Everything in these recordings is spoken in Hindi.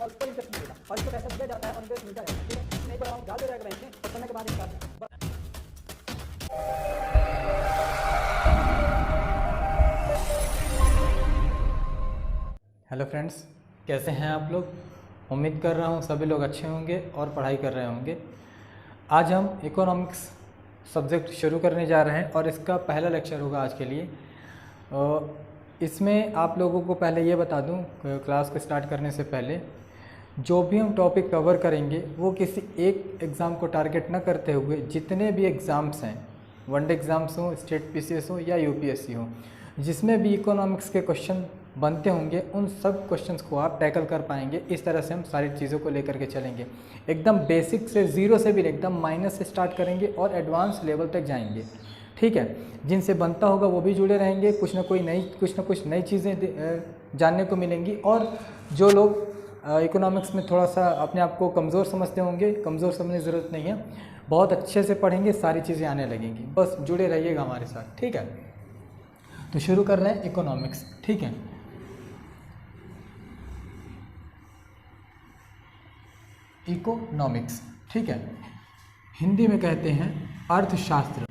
और उसको इंटरेस्ट मिलेगा और इसको पैसा दिया जाता है और इंटरेस्ट मिलता है। ठीक है, नहीं तो अमाउंट डाल दिया जाएगा बैंक में और समय के बाद निकाल। हेलो फ्रेंड्स, कैसे हैं आप लोग। उम्मीद कर रहा हूँ सभी लोग अच्छे होंगे और पढ़ाई कर रहे होंगे। आज हम इकोनॉमिक्स सब्जेक्ट शुरू करने जा रहे हैं और इसका पहला लेक्चर होगा आज के लिए। इसमें आप लोगों को पहले ये बता दूं, क्लास को स्टार्ट करने से पहले जो भी हम टॉपिक कवर करेंगे वो किसी एक एग्ज़ाम को टारगेट न करते हुए जितने भी एग्ज़ाम्स हैं, वनडे एग्ज़ाम्स हों, स्टेट पीसीएस हो या यूपीएससी हो, जिसमें भी इकोनॉमिक्स के क्वेश्चन बनते होंगे उन सब क्वेश्चंस को आप टैकल कर पाएंगे। इस तरह से हम सारी चीज़ों को लेकर के चलेंगे। एकदम बेसिक से, ज़ीरो से भी एकदम माइनस से स्टार्ट करेंगे और एडवांस लेवल तक जाएंगे। ठीक है, जिनसे बनता होगा वो भी जुड़े रहेंगे। कुछ ना कुछ नई चीज़ें जानने को मिलेंगी। और जो लोग इकोनॉमिक्स में थोड़ा सा अपने आप को कमज़ोर समझते होंगे, कमज़ोर समझने की ज़रूरत नहीं है, बहुत अच्छे से पढ़ेंगे, सारी चीज़ें आने लगेंगी। बस जुड़े रहिएगा हमारे साथ। ठीक है, तो शुरू कर रहे हैं इकोनॉमिक्स। ठीक है, इकोनॉमिक्स, ठीक है, हिंदी में कहते हैं अर्थशास्त्र।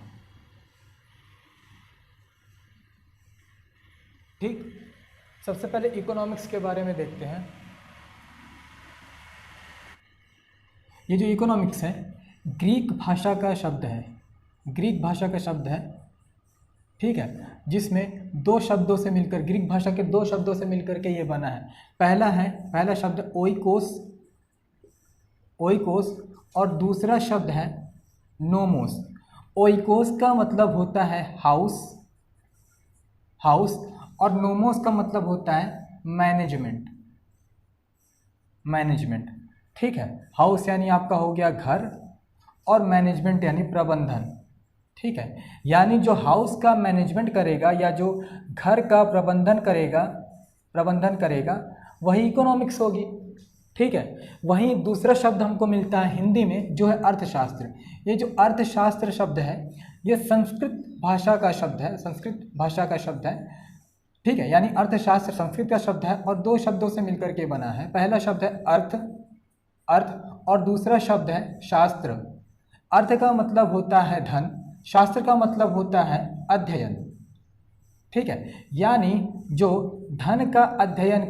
ठीक, सबसे पहले इकोनॉमिक्स के बारे में देखते हैं। ये जो इकोनॉमिक्स है ग्रीक भाषा का शब्द है, ग्रीक भाषा का शब्द है। ठीक है, जिसमें दो शब्दों से मिलकर, ग्रीक भाषा के दो शब्दों से मिलकर के ये बना है। पहला शब्द ओइकोस, ओइकोस, और दूसरा शब्द है नोमोस। ओइकोस का मतलब होता है हाउस, हाउस, और नोमोस का मतलब होता है मैनेजमेंट, मैनेजमेंट। ठीक है, हाउस यानी आपका हो गया घर और मैनेजमेंट यानी प्रबंधन। ठीक है, यानी जो हाउस का मैनेजमेंट करेगा या जो घर का प्रबंधन करेगा वही इकोनॉमिक्स होगी। ठीक है, वहीं दूसरा शब्द हमको मिलता है हिंदी में जो है अर्थशास्त्र। ये जो अर्थशास्त्र शब्द है ये संस्कृत भाषा का शब्द है, संस्कृत भाषा का शब्द है। ठीक है, यानी अर्थशास्त्र संस्कृत का शब्द है और दो शब्दों से मिलकर के बना है। पहला शब्द है अर्थ, और दूसरा शब्द है शास्त्र। अर्थ का मतलब होता है धन, शास्त्र का मतलब होता है अध्ययन। ठीक है, यानी जो धन का अध्ययन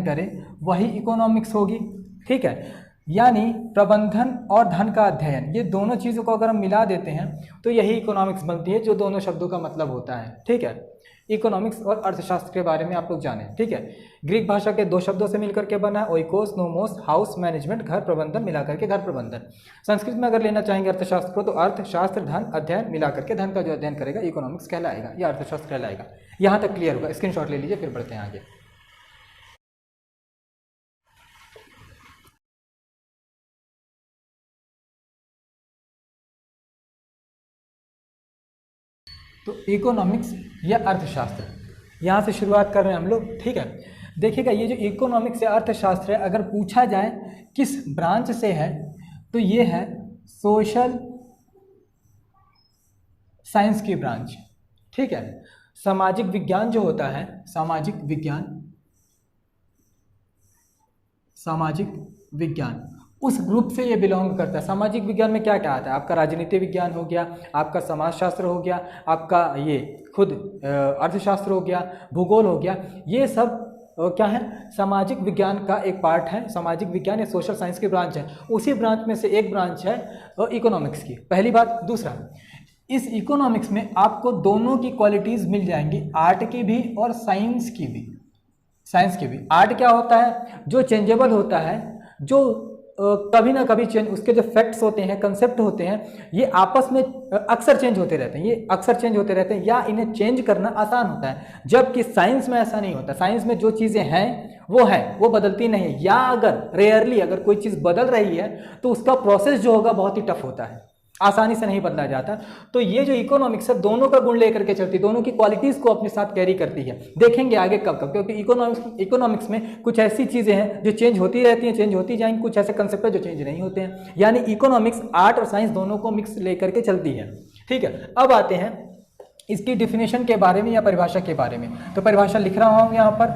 करे वही इकोनॉमिक्स होगी। ठीक है, यानी प्रबंधन और धन का अध्ययन, ये दोनों चीज़ों को अगर हम मिला देते हैं तो यही इकोनॉमिक्स बनती है, जो दोनों शब्दों का मतलब होता है। ठीक है, इकोनॉमिक्स और अर्थशास्त्र के बारे में आप लोग जानें। ठीक है, ग्रीक भाषा के दो शब्दों से मिलकर के बना है, ओइकोस, नोमोस, हाउस, मैनेजमेंट, घर, प्रबंधन, मिलाकर के घर प्रबंधन। संस्कृत में अगर लेना चाहेंगे अर्थशास्त्र को तो अर्थ, शास्त्र, धन, अध्ययन मिलाकर के धन का जो अध्ययन करेगा इकोनॉमिक्स कहलाएगा या अर्थशास्त्र कहलाएगा। यहाँ तक क्लियर होगा, स्क्रीनशॉट ले लीजिए, फिर बढ़ते हैं आगे। तो इकोनॉमिक्स या अर्थशास्त्र, यहाँ से शुरुआत कर रहे हैं हम लोग। ठीक है, देखिएगा ये जो इकोनॉमिक्स या अर्थशास्त्र है, अगर पूछा जाए किस ब्रांच से है तो ये है सोशल साइंस की ब्रांच। ठीक है, सामाजिक विज्ञान जो होता है, सामाजिक विज्ञान उस ग्रुप से ये बिलोंग करता है। सामाजिक विज्ञान में क्या क्या आता है, आपका राजनीति विज्ञान हो गया, आपका समाजशास्त्र हो गया, आपका ये खुद अर्थशास्त्र हो गया, भूगोल हो गया, ये सब क्या है, सामाजिक विज्ञान का एक पार्ट है। सामाजिक विज्ञान या सोशल साइंस की ब्रांच है। उसी ब्रांच में से एक ब्रांच है इकोनॉमिक्स की, पहली बात। दूसरा, इस इकोनॉमिक्स में आपको दोनों की क्वालिटीज़ मिल जाएंगी, आर्ट की भी और साइंस की भी। आर्ट क्या होता है, जो चेंजेबल होता है, जो कभी ना कभी चेंज, उसके जो फैक्ट्स होते हैं, कंसेप्ट होते हैं, ये आपस में अक्सर चेंज होते रहते हैं, या इन्हें चेंज करना आसान होता है। जबकि साइंस में ऐसा नहीं होता। साइंस में जो चीज़ें हैं वो बदलती नहीं है, या अगर रेयरली अगर कोई चीज़ बदल रही है तो उसका प्रोसेस जो होगा बहुत ही टफ होता है, आसानी से नहीं बदला जाता। तो ये जो इकोनॉमिक्स है दोनों का गुण लेकर के चलती है, दोनों की क्वालिटीज़ को अपने साथ कैरी करती है। देखेंगे आगे कब कब, क्योंकि इकोनॉमिक्स में कुछ ऐसी चीज़ें हैं जो चेंज होती रहती हैं, चेंज होती जाएंगी, कुछ ऐसे कंसेप्ट है जो चेंज नहीं होते हैं। यानी इकोनॉमिक्स आर्ट और साइंस दोनों को मिक्स लेकर के चलती है। ठीक है, अब आते हैं इसकी डिफिनेशन के बारे में या परिभाषा के बारे में। तो परिभाषा लिख रहा हूँ यहाँ पर,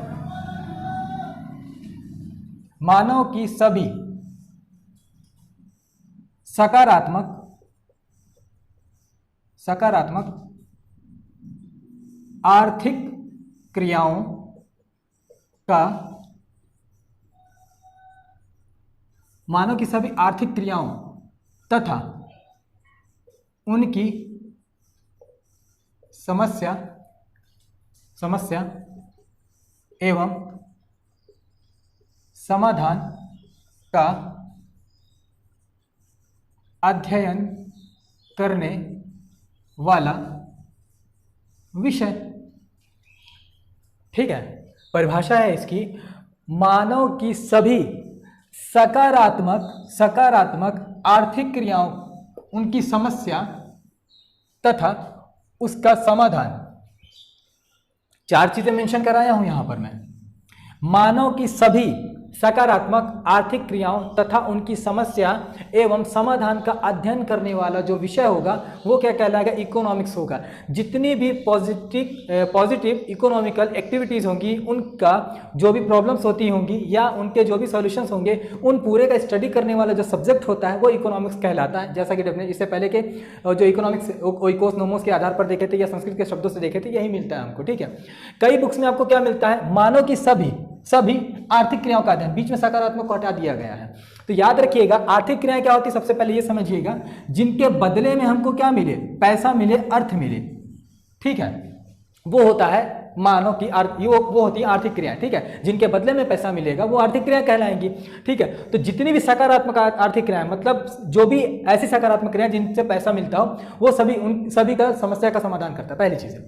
मानव की सभी सकारात्मक आर्थिक क्रियाओं का मानव की सभी आर्थिक क्रियाओं तथा उनकी समस्या एवं समाधान का अध्ययन करने वाला विषय। ठीक है, परिभाषा है इसकी, मानव की सभी सकारात्मक आर्थिक क्रियाओं, उनकी समस्या तथा उसका समाधान। 4 चीजें मेंशन कराया हूं यहां पर मैं। मानव की सभी सकारात्मक आर्थिक क्रियाओं तथा उनकी समस्या एवं समाधान का अध्ययन करने वाला जो विषय होगा वो क्या कहलाएगा? इकोनॉमिक्स होगा। जितनी भी पॉजिटिव इकोनॉमिकल एक्टिविटीज होंगी, उनका जो भी प्रॉब्लम्स होती होंगी या उनके जो भी सॉल्यूशंस होंगे, उन पूरे का स्टडी करने वाला जो सब्जेक्ट होता है वो इकोनॉमिक्स कहलाता है। जैसा कि डेफिनेशन इससे पहले के जो इकोनॉमिक्स ओइकोस नोमोस के आधार पर देखे थे या संस्कृत के शब्दों से देखे थे, यही मिलता है हमको। ठीक है, कई बुक्स में आपको क्या मिलता है? मानव की सभी आर्थिक क्रियाओं का अध्ययन, बीच में सकारात्मक को हटा दिया गया है। तो याद रखिएगा, आर्थिक क्रियाएं क्या होती है? सबसे पहले ये समझिएगा, जिनके बदले में हमको क्या मिले? पैसा मिले, अर्थ मिले। ठीक है, वो होता है मानव की वो होती है आर्थिक क्रियाएं। ठीक है, जिनके बदले में पैसा मिलेगा वो आर्थिक क्रियाएं कहलाएंगी। ठीक है, तो जितनी भी सकारात्मक आर्थिक क्रियाएं, मतलब जो भी ऐसी सकारात्मक क्रियाएं जिनसे पैसा मिलता हो, वो उन सभी का समस्या का समाधान करता है। पहली चीज है,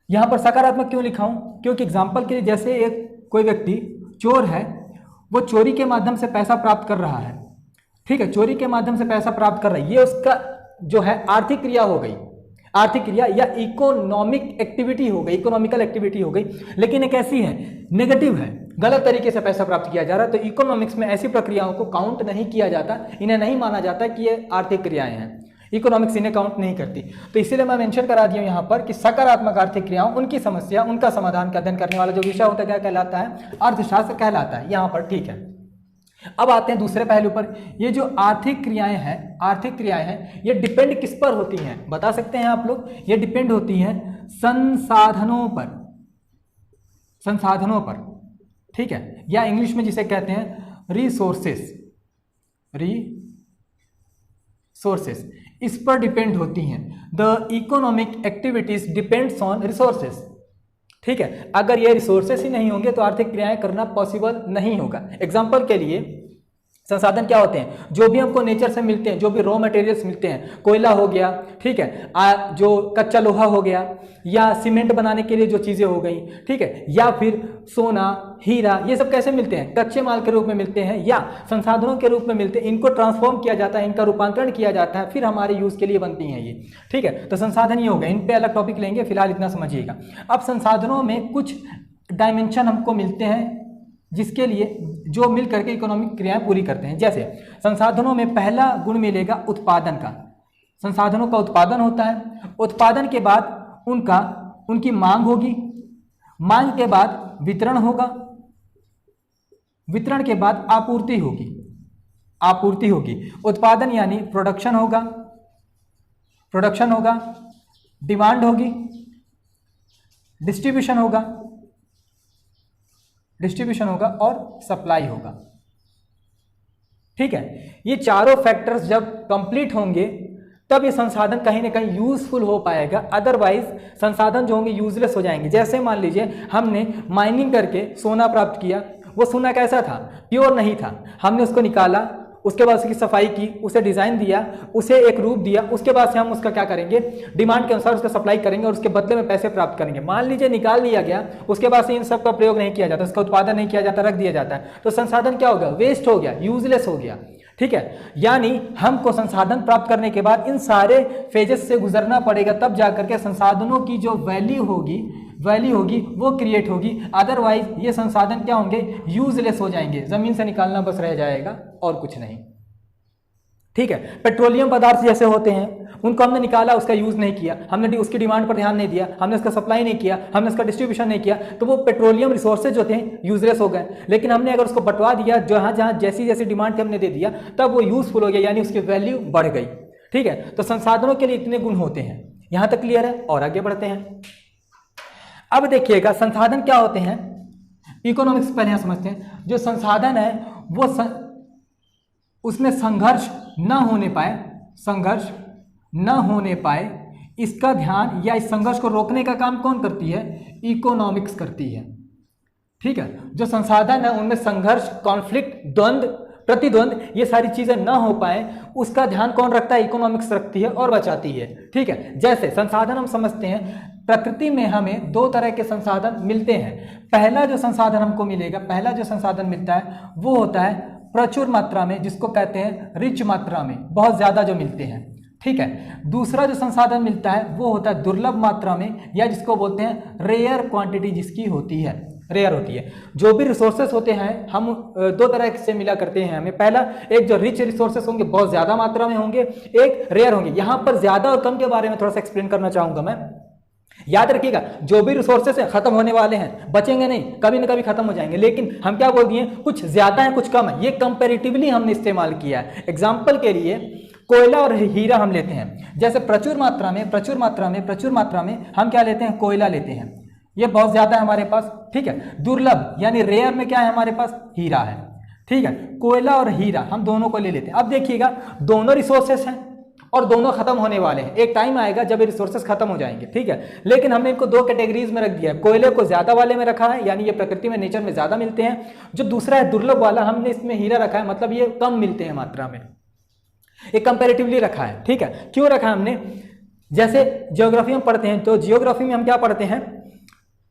यहां पर सकारात्मक क्यों लिखा हूं? क्योंकि एग्जाम्पल के लिए, जैसे कोई व्यक्ति चोर है, वो चोरी के माध्यम से पैसा प्राप्त कर रहा है। ठीक है, चोरी के माध्यम से पैसा प्राप्त कर रहा है, ये उसका जो है आर्थिक क्रिया हो गई, आर्थिक क्रिया या इकोनॉमिक एक्टिविटी हो गई, इकोनॉमिकल एक्टिविटी हो गई। लेकिन एक ऐसी है, नेगेटिव है, गलत तरीके से पैसा प्राप्त किया जा रहा है, तो इकोनॉमिक्स में ऐसी प्रक्रियाओं को काउंट नहीं किया जाता, इन्हें नहीं माना जाता कि ये आर्थिक क्रियाएं हैं। इकोनॉमिक्स इन्हें काउंट नहीं करती। तो इसीलिए मैं मेंशन करा दिया यहाँ पर कि सकारात्मक आर्थिक क्रियाओं, उनकी समस्या, उनका समाधान का अध्ययन करने वाला जो विषय होता है क्या कहलाता है? अर्थशास्त्र कहलाता है यहाँ पर। ठीक है, अब आते हैं दूसरे पहलू पर। ये जो आर्थिक क्रियाएं हैं, ये डिपेंड किस पर होती हैं? बता सकते हैं आप लोग? ये डिपेंड होती हैं संसाधनों पर। ठीक है, या इंग्लिश में जिसे कहते हैं रिसोर्सेस, इस पर डिपेंड होती हैं। The economic activities depends on resources. ठीक है, अगर ये रिसोर्सेस ही नहीं होंगे तो आर्थिक क्रियाएं करना पॉसिबल नहीं होगा। एग्जाम्पल के लिए, संसाधन क्या होते हैं? जो भी हमको नेचर से मिलते हैं, जो भी रॉ मटेरियल्स मिलते हैं, कोयला हो गया, ठीक है, जो कच्चा लोहा हो गया, या सीमेंट बनाने के लिए जो चीजें हो गई, ठीक है, या फिर सोना, हीरा, ये सब कैसे मिलते हैं? कच्चे माल के रूप में मिलते हैं या संसाधनों के रूप में मिलते हैं। इनको ट्रांसफॉर्म किया जाता है, इनका रूपांतरण किया जाता है, फिर हमारे यूज के लिए बनती हैं ये। ठीक है, तो संसाधन ये हो गए, इन पे अलग टॉपिक लेंगे, फिलहाल इतना समझिएगा। अब संसाधनों में कुछ डायमेंशन हमको मिलते हैं, जिसके लिए जो मिल करके इकोनॉमिक क्रियाएं पूरी करते हैं। जैसे संसाधनों में पहला गुण मिलेगा उत्पादन का। संसाधनों का उत्पादन होता है, उत्पादन के बाद उनकी मांग होगी, मांग के बाद वितरण होगा, वितरण के बाद आपूर्ति होगी, उत्पादन यानी प्रोडक्शन होगा, डिमांड होगी, डिस्ट्रीब्यूशन होगा और सप्लाई होगा। ठीक है, ये चारों फैक्टर्स जब कंप्लीट होंगे तब ये संसाधन कहीं ना कहीं यूजफुल हो पाएगा, अदरवाइज संसाधन जो होंगे यूजलेस हो जाएंगे। जैसे मान लीजिए हमने माइनिंग करके सोना प्राप्त किया, वो सोना कैसा था? प्योर नहीं था, हमने उसको निकाला, उसके बाद उसकी सफाई की, उसे डिजाइन दिया, उसे एक रूप दिया, उसके बाद से हम उसका क्या करेंगे? डिमांड के अनुसार उसका सप्लाई करेंगे और उसके बदले में पैसे प्राप्त करेंगे। मान लीजिए निकाल लिया गया, उसके बाद से इन सब का प्रयोग नहीं किया जाता, उसका उत्पादन नहीं किया जाता, रख दिया जाता है, तो संसाधन क्या हो गया? वेस्ट हो गया, यूजलेस हो गया। ठीक है, यानी हमको संसाधन प्राप्त करने के बाद इन सारे फेजेस से गुजरना पड़ेगा, तब जाकर के संसाधनों की जो वैल्यू होगी वो क्रिएट होगी। अदरवाइज ये संसाधन क्या होंगे? यूजलेस हो जाएंगे, जमीन से निकालना बस रह जाएगा और कुछ नहीं। ठीक है। पेट्रोलियम पदार्थ जैसे होते हैं उनको हमने निकाला, उसका यूज नहीं किया, हमने उसकी डिमांड पर ध्यान नहीं दिया, हमने उसका सप्लाई नहीं किया, हमने उसका डिस्ट्रीब्यूशन नहीं किया, तो वो पेट्रोलियम रिसोर्सेज जो थे यूजलेस हो गए। लेकिन हमने अगर उसको बंटवा दिया, जहां जहां जैसी जैसी डिमांड थी हमने दे दिया, तब वो यूजफुल हो गया, यानी उसकी वैल्यू बढ़ गई। ठीक है, तो संसाधनों के लिए इतने गुण होते हैं। यहां तक क्लियर है? और आगे बढ़ते हैं। अब देखिएगा संसाधन क्या होते हैं, इकोनॉमिक्स पहले यहां समझते हैं। जो संसाधन है वो उसमें संघर्ष न होने पाए, संघर्ष न होने पाए, इसका ध्यान या इस संघर्ष को रोकने का काम कौन करती है? इकोनॉमिक्स करती है। ठीक है, जो संसाधन है उनमें संघर्ष, कॉन्फ्लिक्ट, द्वंद्व, प्रतिद्वंद, ये सारी चीजें ना हो पाए, उसका ध्यान कौन रखता है? इकोनॉमिक्स रखती है और बचाती है। ठीक है, जैसे संसाधन हम समझते हैं, प्रकृति में हमें दो तरह के संसाधन मिलते हैं। पहला जो संसाधन हमको मिलेगा, पहला जो संसाधन मिलता है वो होता है प्रचुर मात्रा में, जिसको कहते हैं रिच मात्रा में, बहुत ज्यादा जो मिलते हैं। ठीक है, दूसरा जो संसाधन मिलता है वो होता है दुर्लभ मात्रा में, या जिसको बोलते हैं रेयर क्वांटिटी जिसकी होती है, रेयर होती है। जो भी रिसोर्सेस होते हैं हम दो तरह से मिला करते हैं हमें। पहला, एक जो रिच रिसोर्सेस होंगे बहुत ज्यादा मात्रा में होंगे, एक रेयर होंगे। यहां पर ज्यादा और कम के बारे में थोड़ा सा एक्सप्लेन करना चाहूंगा मैं। याद रखिएगा, जो भी रिसोर्सेस है खत्म होने वाले हैं, बचेंगे नहीं, कभी ना कभी खत्म हो जाएंगे। लेकिन हम क्या बोल दिए, कुछ ज्यादा है कुछ कम है, ये कंपैरेटिवली हमने इस्तेमाल किया है। एग्जांपल के लिए कोयला और हीरा हम लेते हैं। जैसे प्रचुर मात्रा में हम क्या लेते हैं? कोयला लेते हैं, ये बहुत ज्यादा है हमारे पास। ठीक है, दुर्लभ यानी रेयर में क्या है हमारे पास? हीरा है। ठीक है, कोयला और हीरा हम दोनों को ले लेते हैं। अब देखिएगा, दोनों रिसोर्सेस हैं और दोनों खत्म होने वाले हैं। एक टाइम आएगा जब ये रिसोर्सेस खत्म हो जाएंगे। ठीक है, लेकिन हमने इनको दो कैटेगरीज में रख दिया है। कोयले को ज्यादा वाले में रखा है, यानी ये प्रकृति में, नेचर में ज्यादा मिलते हैं। जो दूसरा है दुर्लभ वाला, हमने इसमें हीरा रखा है, मतलब ये कम मिलते हैं मात्रा में, ये कंपैरेटिवली रखा है। ठीक है, क्यों रखा है हमने? जैसे ज्योग्राफी में पढ़ते हैं, तो ज्योग्राफी में हम क्या पढ़ते हैं,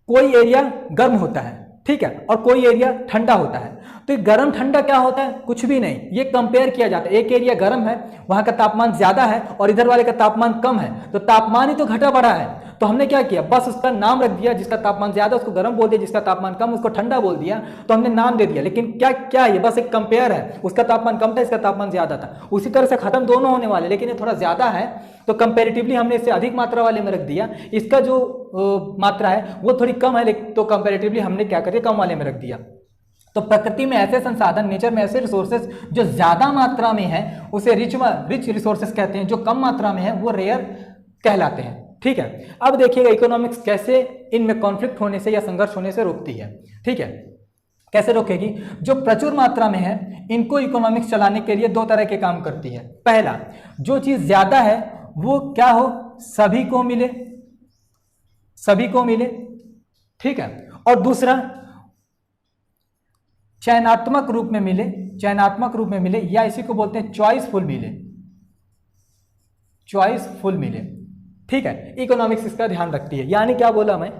कोई एरिया गर्म होता है, ठीक है, और कोई एरिया ठंडा होता है। तो गर्म ठंडा क्या होता है? कुछ भी नहीं, ये कंपेयर किया जाता है। एक एरिया गर्म है, वहां का तापमान ज्यादा है, और इधर वाले का तापमान कम है, तो तापमान ही तो घटा बढ़ा है। तो हमने क्या किया, बस उसका नाम रख दिया, जिसका तापमान ज्यादा उसको गर्म बोल दिया, जिसका तापमान कम उसको ठंडा बोल दिया, तो हमने नाम दे दिया। लेकिन क्या क्या ये बस एक कंपेयर है, उसका तापमान कम था, इसका तापमान ज्यादा था। उसी तरह से खत्म दोनों होने वाले, लेकिन ये थोड़ा ज्यादा है तो कंपेरेटिवली हमने इसे अधिक मात्रा वाले में रख दिया। इसका जो मात्रा है वो थोड़ी कम है, लेकिन तो कंपेरेटिवली हमने क्या कर दिया, कम वाले में रख दिया। तो प्रकृति में ऐसे संसाधन, नेचर में ऐसे रिसोर्सेस जो ज्यादा मात्रा में है उसे रिच रिसोर्सेस कहते हैं, जो कम मात्रा में है वो रेयर कहलाते हैं। ठीक है, अब देखिएगा इकोनॉमिक्स कैसे इनमें कॉन्फ्लिक्ट होने से या संघर्ष होने से रोकती है। ठीक है, कैसे रोकेगी? जो प्रचुर मात्रा में है इनको इकोनॉमिक्स चलाने के लिए दो तरह के काम करती है। पहला, जो चीज ज्यादा है वो क्या हो, सभी को मिले, सभी को मिले। ठीक है, और दूसरा चयनात्मक रूप में मिले, चयनात्मक रूप में मिले, या इसी को बोलते हैं चॉइसफुल मिले, चॉइसफुल मिले। ठीक है, इकोनॉमिक्स इसका ध्यान रखती है। यानी क्या बोला मैं,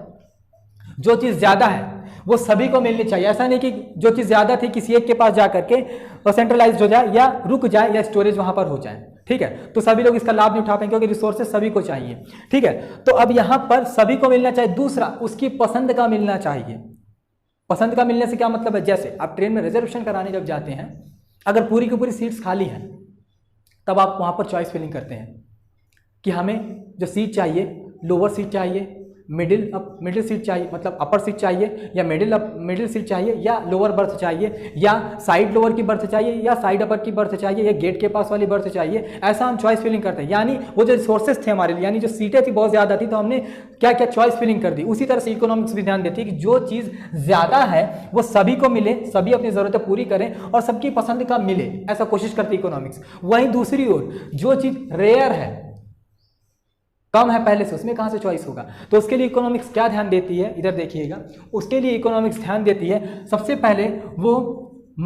जो चीज ज्यादा है वो सभी को मिलनी चाहिए। ऐसा नहीं कि जो चीज ज्यादा थी किसी एक के पास जाकर के सेंट्रलाइज हो जाए या रुक जाए या स्टोरेज वहां पर हो जाए। ठीक है, तो सभी लोग इसका लाभ नहीं उठा पाएंगे क्योंकि रिसोर्सेस सभी को चाहिए। ठीक है, तो अब यहां पर सभी को मिलना चाहिए। दूसरा, उसकी पसंद का मिलना चाहिए। पसंद का मिलने से क्या मतलब है, जैसे आप ट्रेन में रिजर्वेशन कराने जब जाते हैं, अगर पूरी की पूरी सीट्स खाली हैं तब आप वहां पर चॉइस फिलिंग करते हैं कि हमें जो सीट चाहिए, लोअर सीट चाहिए, मिडिल सीट चाहिए, मतलब अपर सीट चाहिए, या मिडिल सीट चाहिए, या लोअर बर्थ चाहिए, या साइड लोअर की बर्थ चाहिए, या साइड अपर की बर्थ चाहिए, या गेट के पास वाली बर्थ चाहिए। ऐसा हम चॉइस फिलिंग करते हैं। यानी वो जो रिसोर्सेस थे हमारे लिए, यानी जो सीटें थी बहुत ज्यादा थी, तो हमने क्या क्या चॉइस फिलिंग कर दी। उसी तरह से इकोनॉमिक्स भी ध्यान देती है कि जो चीज ज्यादा है वो सभी को मिले, सभी अपनी जरूरतें पूरी करें और सबकी पसंद का मिले, ऐसा कोशिश करती है इकोनॉमिक्स। वहीं दूसरी ओर जो चीज रेयर है, कम है पहले से, उसमें कहां से चॉइस होगा, तो उसके लिए इकोनॉमिक्स क्या ध्यान देती है, इधर देखिएगा। उसके लिए इकोनॉमिक्स ध्यान देती है, सबसे पहले वो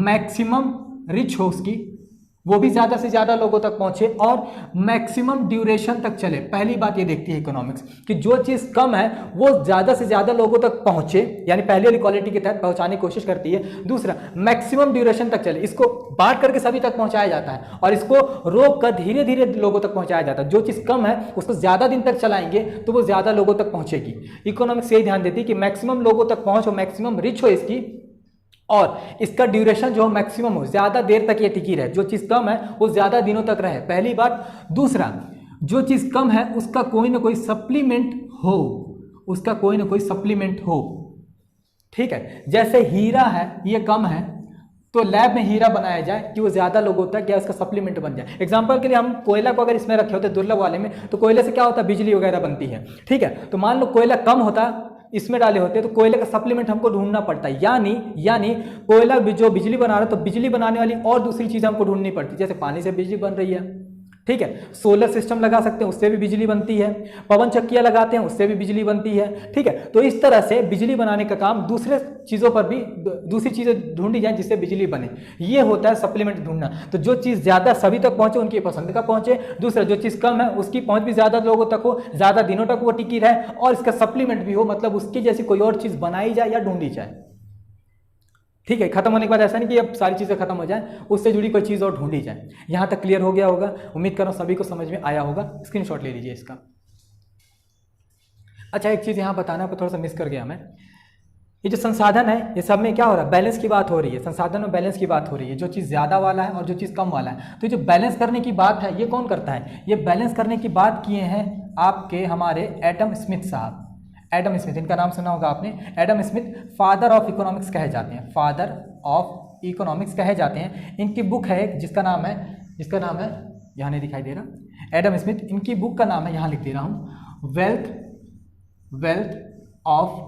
मैक्सिमम रिच हो उसकी, वो भी ज्यादा से ज्यादा लोगों तक पहुंचे, और मैक्सिमम ड्यूरेशन तक चले। पहली बात ये देखती है इकोनॉमिक्स कि जो चीज कम है वो ज्यादा से ज्यादा लोगों तक पहुंचे, यानी पहले वाली क्वालिटी के तहत पहुंचाने की कोशिश करती है। दूसरा, मैक्सिमम ड्यूरेशन तक चले, इसको बांट करके सभी तक पहुंचाया जाता है, और इसको रोक कर धीरे धीरे लोगों तक पहुंचाया जाता है। जो चीज कम है उसको ज्यादा दिन तक चलाएंगे तो वो ज्यादा लोगों तक पहुंचेगी। इकोनॉमिक्स यही ध्यान देती है कि मैक्सिमम लोगों तक पहुंच हो, मैक्सिमम रिच हो इसकी, और इसका ड्यूरेशन जो मैक्सिमम हो, ज़्यादा देर तक ये टिकी रहे। जो चीज़ कम है वो ज़्यादा दिनों तक रहे, पहली बात। दूसरा, जो चीज़ कम है उसका कोई ना कोई सप्लीमेंट हो, उसका कोई ना कोई सप्लीमेंट हो, ठीक है। जैसे हीरा है, ये कम है तो लैब में हीरा बनाया जाए कि वो ज़्यादा लोगों तक क्या उसका सप्लीमेंट बन जाए। एग्जांपल के लिए हम कोयला को अगर इसमें रखे होते दुर्लभ वाले में, तो कोयले से क्या होता है, बिजली वगैरह बनती है, ठीक है। तो मान लो कोयला कम होता, इसमें डाले होते तो कोयले का सप्लीमेंट हमको ढूंढना पड़ता है। यानी कोयला जो बिजली बना रहा है तो बिजली बनाने वाली और दूसरी चीज़ हमको ढूंढनी पड़ती है। जैसे पानी से बिजली बन रही है, ठीक है। सोलर सिस्टम लगा सकते हैं, उससे भी बिजली बनती है। पवन चक्कियाँ लगाते हैं, उससे भी बिजली बनती है, ठीक है। तो इस तरह से बिजली बनाने का काम दूसरे चीज़ों पर भी, दूसरी चीज़ें ढूंढी जाए जिससे बिजली बने, ये होता है सप्लीमेंट ढूंढना। तो जो चीज़ ज़्यादा सभी तक पहुँचे, उनकी पसंद का पहुँचे। दूसरा, जो चीज़ कम है उसकी पहुँच भी ज़्यादा लोगों तक हो, ज़्यादा दिनों तक वो टिकी रहे, और इसका सप्लीमेंट भी हो, मतलब उसकी जैसी कोई और चीज़ बनाई जाए या ढूंढी जाए, ठीक है। खत्म होने के बाद ऐसा नहीं कि अब सारी चीज़ें खत्म हो जाए, उससे जुड़ी कोई चीज़ और ढूंढी जाए। यहाँ तक क्लियर हो गया होगा, उम्मीद कर रहा हूँ सभी को समझ में आया होगा। स्क्रीनशॉट ले लीजिए इसका। अच्छा, एक चीज़ यहाँ बताना आपको थोड़ा सा मिस कर गया मैं। ये जो संसाधन है, ये सब में क्या हो रहा है, बैलेंस की बात हो रही है। संसाधन में बैलेंस की बात हो रही है, जो चीज़ ज़्यादा वाला है और जो चीज़ कम वाला है। तो जो बैलेंस करने की बात है, ये कौन करता है? ये बैलेंस करने की बात किए हैं आपके हमारे एडम स्मिथ साहब। एडम स्मिथ, इनका नाम सुना होगा आपने। Adam Smith father of economics कहे जाते हैं, फादर ऑफ इकोनॉमिक्स कहे जाते हैं। इनकी बुक है जिसका नाम है यहाँ नहीं दिखाई दे रहा, एडम स्मिथ, इनकी बुक का नाम है, यहाँ लिख दे रहा हूँ, वेल्थ ऑफ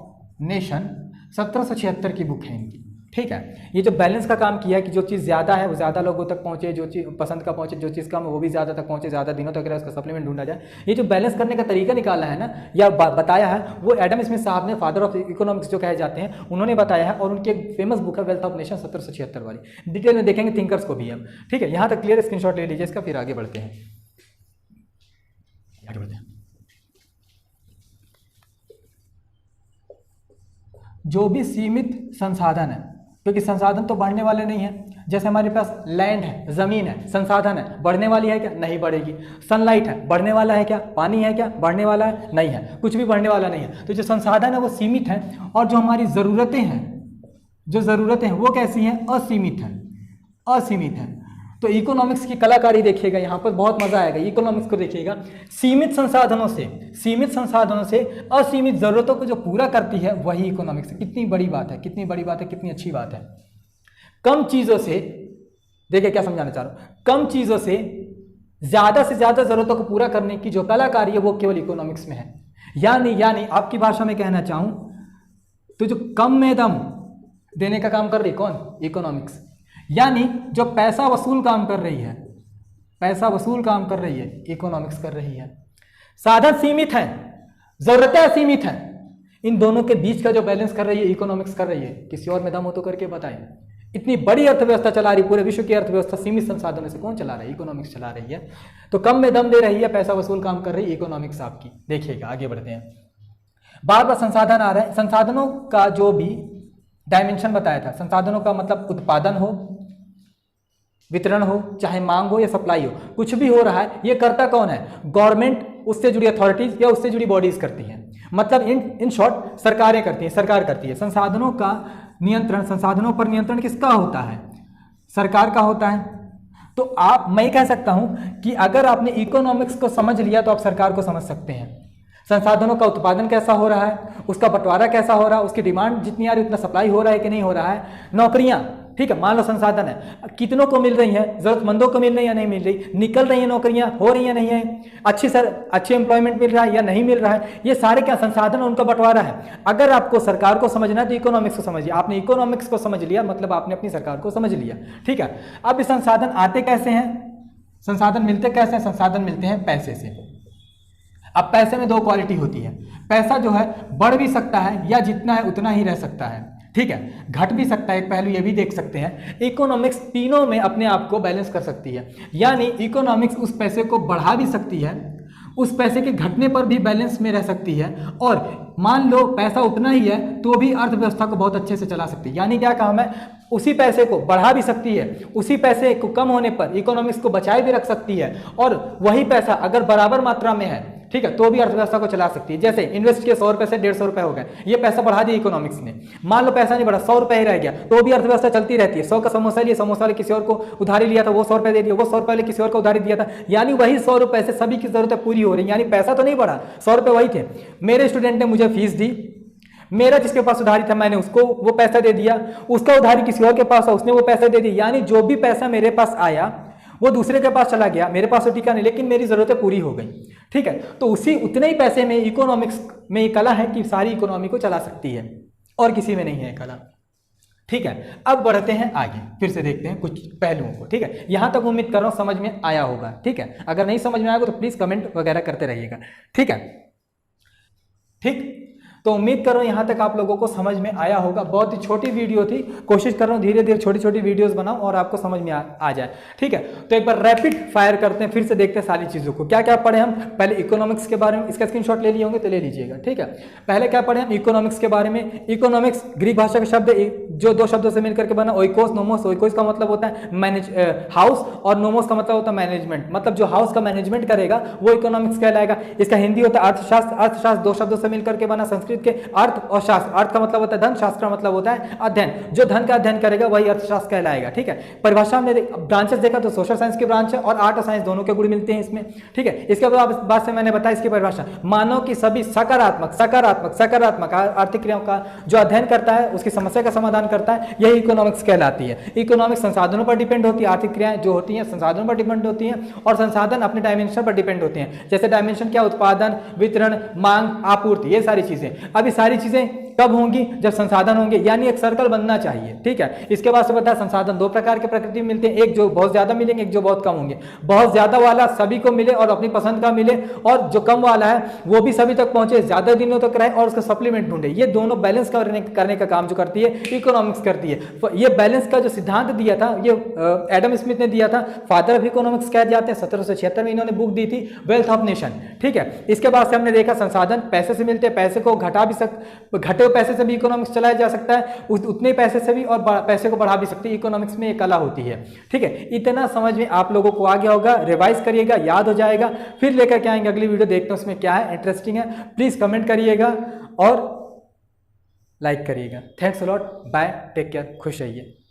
नेशन। 1776 की बुक है इनकी, ठीक है। ये जो बैलेंस का काम किया है कि जो चीज़ ज़्यादा है वो ज़्यादा लोगों तक पहुँचे, जो चीज़ पसंद का पहुँचे, जो चीज़ कम है वो भी ज़्यादा तक पहुँचे, ज़्यादा दिनों तक रहे, उसका सप्लीमेंट ढूंढा जाए। ये जो बैलेंस करने का तरीका निकाला है ना, या बताया है, वो एडम स्मिथ साहब ने, फादर ऑफ इकोनॉमिक्स जो कहे जाते हैं, उन्होंने बताया है। और उनकी एक फेमस बुक है वेल्थ ऑफ नेशन 1776 वाली। डिटेल में देखेंगे थिंकर्स को भी हम, ठीक है। यहाँ तक क्लियर, स्क्रीनशॉट ले लीजिए इसका, फिर आगे बढ़ते हैं। जो भी सीमित संसाधन है, क्योंकि संसाधन तो बढ़ने वाले नहीं है। जैसे हमारे पास लैंड है, ज़मीन है, संसाधन है, बढ़ने वाली है क्या? नहीं बढ़ेगी। सनलाइट है, बढ़ने वाला है क्या? पानी है क्या? बढ़ने वाला है? नहीं है, कुछ भी बढ़ने वाला नहीं है। तो जो संसाधन है वो सीमित है, और जो हमारी ज़रूरतें हैं, वो कैसी हैं? असीमित हैं। तो इकोनॉमिक्स की कलाकारी देखिएगा, यहाँ पर बहुत मजा आएगा। इकोनॉमिक्स को देखिएगा, सीमित संसाधनों से असीमित जरूरतों को जो पूरा करती है वही इकोनॉमिक्स है। कितनी बड़ी बात है, कितनी अच्छी बात है। कम चीजों से, देखिए क्या समझाना चाह रहा हूं, कम चीजों से ज्यादा जरूरतों को पूरा करने की जो कलाकारी है वो केवल इकोनॉमिक्स में है। यानी आपकी भाषा में कहना चाहूं तो जो कम में दम देने का काम कर रही कौन? इकोनॉमिक्स। यानी जो पैसा वसूल काम कर रही है, इकोनॉमिक्स कर रही है। साधन सीमित है, जरूरतें असीमित हैं, इन दोनों के बीच का जो बैलेंस कर रही है इकोनॉमिक्स कर रही है। किसी और में दम हो तो करके बताएं। इतनी बड़ी अर्थव्यवस्था चला रही, पूरे विश्व की अर्थव्यवस्था सीमित संसाधनों से कौन चला रहा है? इकोनॉमिक्स चला रही है। तो कम में दम दे रही है, पैसा वसूल काम कर रही है इकोनॉमिक्स आपकी। देखिएगा आगे बढ़ते हैं। बार बार संसाधन आ रहा है। संसाधनों का जो भी डायमेंशन बताया था, संसाधनों का मतलब उत्पादन हो, वितरण हो, चाहे मांग हो या सप्लाई हो, कुछ भी हो रहा है, ये करता कौन है? गवर्नमेंट, उससे जुड़ी अथॉरिटीज या उससे जुड़ी बॉडीज करती हैं। मतलब इन शॉर्ट सरकार करती है। संसाधनों का नियंत्रण, संसाधनों पर नियंत्रण किसका होता है? सरकार का होता है। तो मैं कह सकता हूं कि अगर आपने इकोनॉमिक्स को समझ लिया तो आप सरकार को समझ सकते हैं। संसाधनों का उत्पादन कैसा हो रहा है, उसका बंटवारा कैसा हो रहा है, उसकी डिमांड जितनी आ रही उतना सप्लाई हो रहा है कि नहीं हो रहा है। नौकरियां, ठीक है, मान लो संसाधन है, कितनों को मिल रही है, जरूरतमंदों को मिल रही है या नहीं मिल रही, निकल रही है नौकरियां, हो रही है नहीं है, अच्छी एम्प्लॉयमेंट मिल रहा है या नहीं मिल रहा है, ये सारे क्या संसाधन उनका बंटवारा है। अगर आपको सरकार को समझना है तो इकोनॉमिक्स को समझिए। आपने इकोनॉमिक्स को समझ लिया मतलब आपने अपनी सरकार को समझ लिया, ठीक है। अब ये संसाधन आते कैसे हैं, संसाधन मिलते कैसे हैं? संसाधन मिलते हैं पैसे से। अब पैसे में दो क्वालिटी होती है। पैसा जो है बढ़ भी सकता है या जितना है उतना ही रह सकता है, ठीक है, घट भी सकता है। एक पहलू ये भी देख सकते हैं। इकोनॉमिक्स तीनों में अपने आप को बैलेंस कर सकती है। यानी इकोनॉमिक्स उस पैसे को बढ़ा भी सकती है, उस पैसे के घटने पर भी बैलेंस में रह सकती है, और मान लो पैसा उतना ही है तो भी अर्थव्यवस्था को बहुत अच्छे से चला सकती है। यानी क्या काम है, उसी पैसे को बढ़ा भी सकती है, उसी पैसे को कम होने पर इकोनॉमिक्स को बचाए भी रख सकती है, और वही पैसा अगर बराबर मात्रा में है ठीक है, तो भी अर्थव्यवस्था को चला सकती है। जैसे इन्वेस्ट किए 100 रुपए से 150 रुपए हो गए, ये पैसा बढ़ा दिया इकोनॉमिक्स ने। मान लो पैसा नहीं बढ़ा, 100 रुपए ही रह गया, तो भी अर्थव्यवस्था चलती रहती है। 100 का समोसा लिया, समोसा वाले किसी और को उधारी लिया था, वो 100 रुपए दे दिया, वो 100 रुपए वाले किसी और को उधारी दिया था, यानी वही 100 रुपए से सभी की जरूरतें पूरी हो रही, यानी पैसा तो नहीं बढ़ा, 100 रुपए वही थे। मेरे स्टूडेंट ने मुझे फीस दी, मेरा जिसके पास उधारी था मैंने उसको वो पैसा दे दिया, उसका उधारी किसी और के पास था, उसने वो पैसा दे दिया, यानी जो भी पैसा मेरे पास आया वो दूसरे के पास चला गया, मेरे पास तो टिका नहीं, लेकिन मेरी जरूरतें पूरी हो गई। ठीक है, तो उसी उतने ही पैसे में इकोनॉमिक्स में ये कला है कि सारी इकोनॉमी को चला सकती है, और किसी में नहीं है कला। ठीक है, अब बढ़ते हैं आगे, फिर से देखते हैं कुछ पहलुओं को। ठीक है, यहां तक उम्मीद कर रहा हूं समझ में आया होगा। ठीक है, अगर नहीं समझ में आएगा तो प्लीज कमेंट वगैरह करते रहिएगा। ठीक है, ठीक, तो उम्मीद कर रहा हूं यहां तक आप लोगों को समझ में आया होगा। बहुत ही छोटी वीडियो थी, कोशिश कर रहा हूं धीरे धीरे छोटी छोटी वीडियोस बनाऊं और आपको समझ में आ जाए। ठीक है, तो एक बार रैपिड फायर करते हैं, फिर से देखते हैं सारी चीजों को। क्या क्या पढ़े हम, पहले इकोनॉमिक्स के बारे में, इसका स्क्रीनशॉट ले लिए होंगे तो ले लीजिएगा। ठीक है, पहले क्या पढ़े हम इकोनॉमिक्स के बारे में। इकोनॉमिक्स ग्रीक भाषा का शब्द जो दो शब्दों से मिलकर के बना, ओइकोस नोमोस। ओइकोस का मतलब होता है मैनेज हाउस, और नोमोस का मतलब होता है मैनेजमेंट, मतलब जो हाउस का मैनेजमेंट करेगा वो इकोनॉमिक्स कहलाएगा। इसका हिंदी होता है अर्थशास्त्र। अर्थशास्त्र दो शब्दों से मिलकर के बना, संस्कृत के अर्थ और शास्त्र। अर्थ का मतलब होता है धन, शास्त्र का मतलब होता है अध्ययन, जो धन का अध्ययन करेगा वही अर्थशास्त्र कहलाएगा। ठीक है, परिभाषा हमने ब्रांचेस देखा तो सोशल साइंस की ब्रांच है और आर्ट और साइंस दोनों के गुण मिलते हैं इसमें। ठीक है, इसके बाद से मैंने बताया इसकी परिभाषा, मानव की सभी सकारात्मक सकारात्मक सकारात्मक आर्थिक क्रियाओं का जो अध्ययन करता है, उसकी समस्या का समाधान करता है, यही इकोनॉमिक्स कहलाती है। इकोनॉमिक्स संसाधनों पर डिपेंड होती है, आर्थिक क्रियाएं जो होती हैं संसाधनों पर डिपेंड होती हैं, और संसाधन अपने डायमेंशन पर डिपेंड होते हैं। जैसे डायमेंशन क्या, उत्पादन, वितरण, मांग, आपूर्ति, ये सारी चीजें। अब ये सारी चीजें कब होंगी, जब संसाधन होंगे, यानी एक सर्कल बनना चाहिए। ठीक है, इसके बाद से बताया संसाधन दो प्रकार के प्रकृति में मिलते हैं, एक जो बहुत ज्यादा मिलेंगे, एक जो बहुत कम होंगे। बहुत ज्यादा वाला सभी को मिले और अपनी पसंद का मिले, और जो कम वाला है वो भी सभी तक पहुंचे, ज्यादा दिनों तक रहे और उसका सप्लीमेंट ढूंढे। ये दोनों बैलेंस करने का काम जो करती है इकोनॉमिक्स करती है। ये बैलेंस का जो सिद्धांत दिया था ये एडम स्मिथ ने दिया था, फादर ऑफ इकोनॉमिक्स कह जाते हैं। 1776 में इन्होंने बुक दी थी, वेल्थ ऑफ नेशन। ठीक है, इसके बाद से हमने देखा संसाधन पैसे से मिलते हैं, पैसे को घटा भी घटे हुए पैसे से भी इकोनॉमिक्स चलाया जा सकता है, उतने पैसे से भी, और पैसे को बढ़ा भी सकती है। इकोनॉमिक्स में एक कला होती है। ठीक है, इतना समझ में आप लोगों को आ गया होगा, रिवाइज करिएगा, याद हो जाएगा, फिर लेकर के आएंगे अगली वीडियो, देखते हैं उसमें क्या है, इंटरेस्टिंग है। प्लीज कमेंट करिएगा और लाइक करिएगा। Thanks a lot, bye, take care, खुश रहिए।